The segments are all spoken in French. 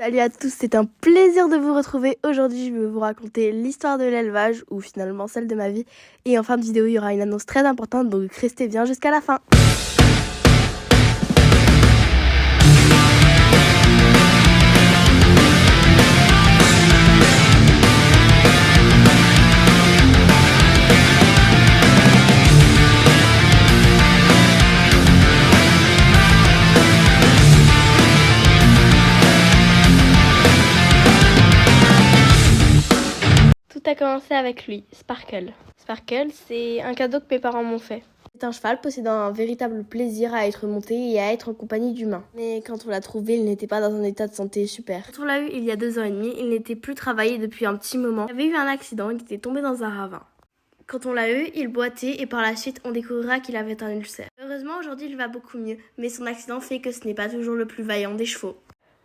Salut à tous, c'est un plaisir de vous retrouver. Aujourd'hui, je vais vous raconter l'histoire de l'élevage, ou finalement celle de ma vie. Et en fin de vidéo, il y aura une annonce très importante, donc restez bien jusqu'à la fin. Tout a commencé avec lui, Sparkle. Sparkle, c'est un cadeau que mes parents m'ont fait. C'est un cheval possédant un véritable plaisir à être monté et à être en compagnie d'humains. Mais quand on l'a trouvé, il n'était pas dans un état de santé super. Quand on l'a eu il y a 2 ans et demi, il n'était plus travaillé depuis un petit moment. Il avait eu un accident, il était tombé dans un ravin. Quand on l'a eu, il boitait et par la suite, on découvrira qu'il avait un ulcère. Heureusement, aujourd'hui, il va beaucoup mieux, mais son accident fait que ce n'est pas toujours le plus vaillant des chevaux.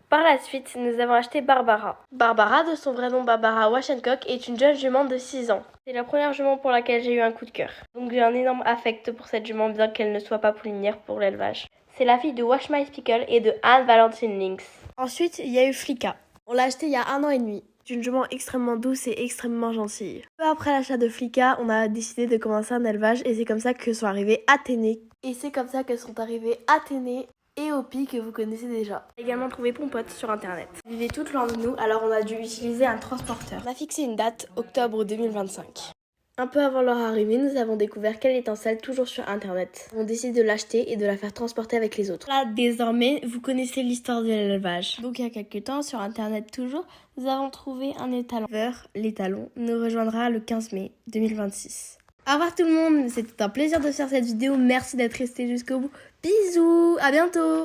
Par la suite, nous avons acheté Barbara. Barbara, de son vrai nom Barbara Washencock, est une jeune jument de 6 ans. C'est la première jument pour laquelle j'ai eu un coup de cœur. Donc j'ai un énorme affect pour cette jument, bien qu'elle ne soit pas poulinière pour l'élevage. C'est la fille de Wash My Pickle et de Anne Valentine Lynx. Ensuite, il y a eu Flicka. On l'a achetée il y a 1 an et demi. C'est une jument extrêmement douce et extrêmement gentille. Peu après l'achat de Flicka, on a décidé de commencer un élevage et c'est comme ça que sont arrivés Athénée. Et c'est comme ça que sont arrivés Athénée et Hopi que vous connaissez déjà. J'ai également trouvé Pompote sur internet. Ils vivaient toutes loin de nous, alors on a dû utiliser un transporteur. On a fixé une date, octobre 2025. Un peu avant leur arrivée, nous avons découvert quelle étincelle toujours sur internet. On décide de l'acheter et de la faire transporter avec les autres. Là, désormais, vous connaissez l'histoire de l'élevage. Donc il y a quelques temps, sur internet toujours, nous avons trouvé un étalon. L'étalon nous rejoindra le 15 mai 2026. Au revoir tout le monde, c'était un plaisir de faire cette vidéo, merci d'être resté jusqu'au bout. Bisous, à bientôt.